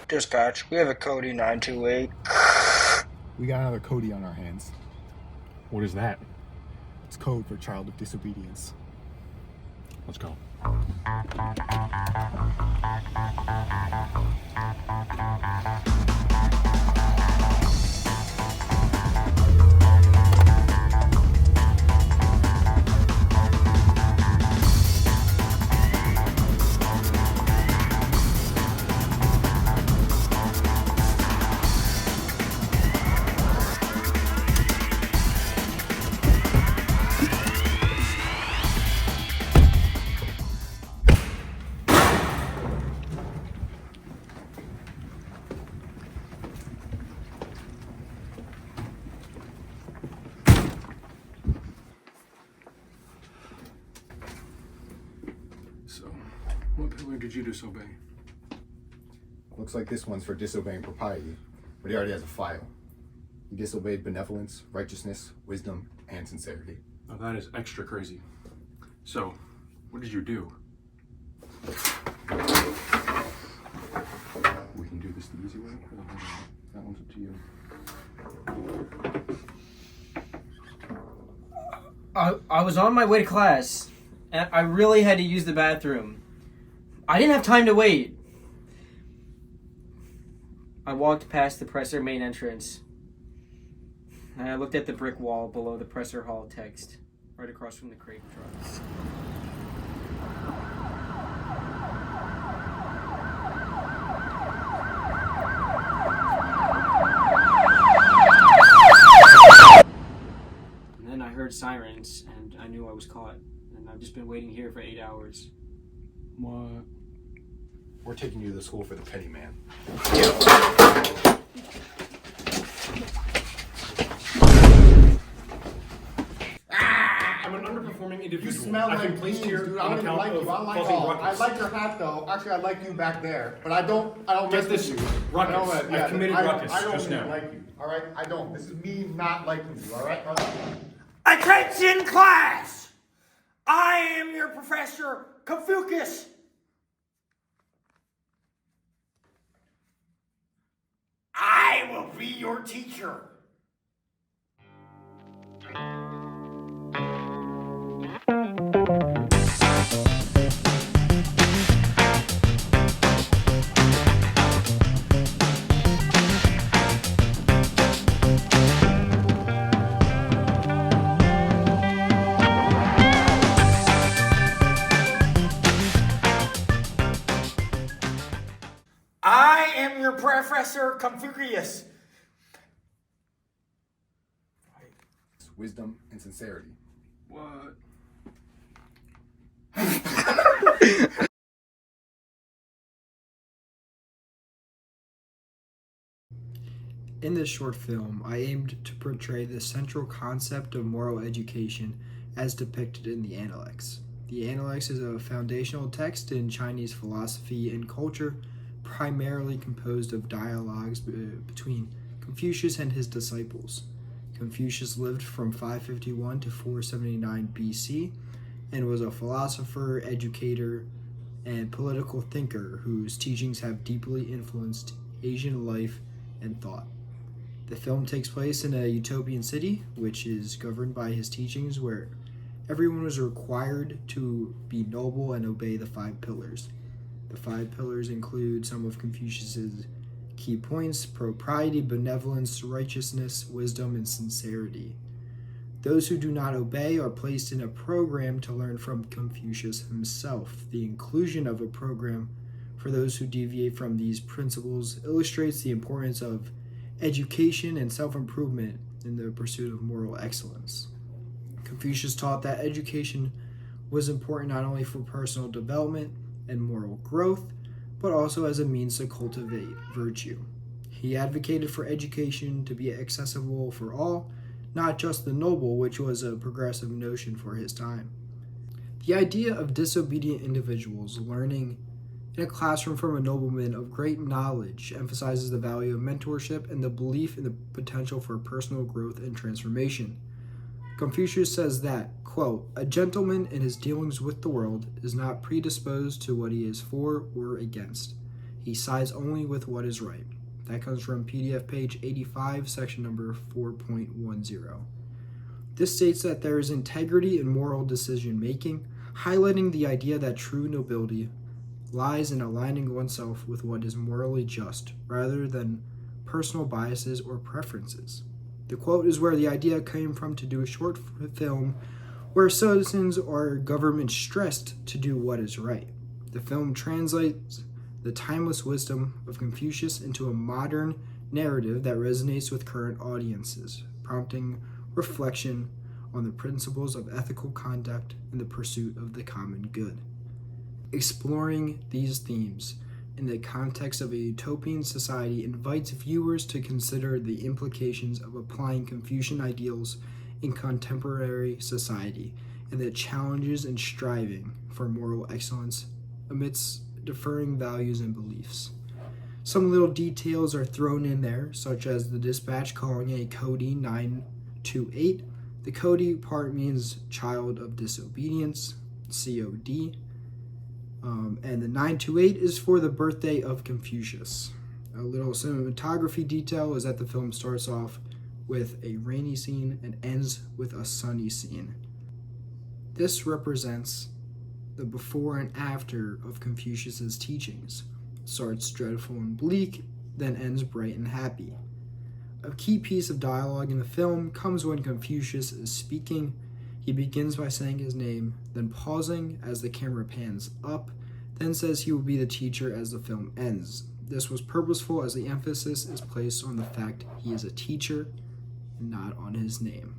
Dispatch, we have a Cody 928. We got another Cody on our hands. What is that? It's code for child of disobedience. Let's go. So, what pillar did you disobey? Looks like this one's for disobeying propriety, but he already has a file. He disobeyed benevolence, righteousness, wisdom, and sincerity. Now that is extra crazy. So, what did you do? We can do this the easy way. That one's up to you. I was on my way to class, and I really had to use the bathroom. I didn't have time to wait. I walked past the presser main entrance, and I looked at the brick wall below the presser hall text, right across from the crate trucks. And then I heard sirens, and I knew I was caught. And I've just been waiting here for 8 hours. What? We're taking you to the school for the petty man. I'm an underperforming individual. You smell I've been like placed beans, here dude. on I don't even account like of you. I like causing I ruckus. like your hat though. Actually, I like you back there, but I don't mess Get this, with you. ruckus. I don't, I've committed ruckus I don't just even now. like you. All right, I don't. This is me not liking you. All right, brother? Attention class! I am your professor, Confucius. I will be your teacher. I am your professor, Confucius. Wisdom and sincerity. What? In this short film, I aimed to portray the central concept of moral education as depicted in the Analects. The Analects is a foundational text in Chinese philosophy and culture, primarily composed of dialogues between Confucius and his disciples. Confucius lived from 551 to 479 BC and was a philosopher, educator, and political thinker whose teachings have deeply influenced Asian life and thought. The film takes place in a utopian city, which is governed by his teachings, where everyone was required to be noble and obey the 5 pillars. The 5 pillars include some of Confucius's key points: propriety, benevolence, righteousness, wisdom, and sincerity. Those who do not obey are placed in a program to learn from Confucius himself. The inclusion of a program for those who deviate from these principles illustrates the importance of education and self-improvement in the pursuit of moral excellence. Confucius taught that education was important not only for personal development and moral growth, but also as a means to cultivate virtue. He advocated for education to be accessible for all, not just the noble, which was a progressive notion for his time. The idea of disobedient individuals learning in a classroom from a nobleman of great knowledge emphasizes the value of mentorship and the belief in the potential for personal growth and transformation. Confucius says that, quote, "A gentleman in his dealings with the world is not predisposed to what he is for or against. He sides only with what is right. That comes from PDF page 85, section number 4.10. This states that there is integrity in moral decision making, highlighting the idea that true nobility lies in aligning oneself with what is morally just, rather than personal biases or preferences. The quote is where the idea came from to do a short film where citizens or government stressed to do what is right. The film translates the timeless wisdom of Confucius into a modern narrative that resonates with current audiences, prompting reflection on the principles of ethical conduct in the pursuit of the common good. Exploring these themes in the context of a utopian society invites viewers to consider the implications of applying Confucian ideals in contemporary society and the challenges in striving for moral excellence amidst differing values and beliefs. Some little details are thrown in there, such as the dispatch calling a Cody 928. The Cody part means child of disobedience, COD. And the 928 is for the birthday of Confucius. A little cinematography detail is that the film starts off with a rainy scene and ends with a sunny scene. This represents the before and after of Confucius's teachings. It starts dreadful and bleak, then ends bright and happy. A key piece of dialogue in the film comes when Confucius is speaking. He begins by saying his name, then pausing as the camera pans up, then says he will be the teacher as the film ends. This was purposeful as the emphasis is placed on the fact he is a teacher and not on his name.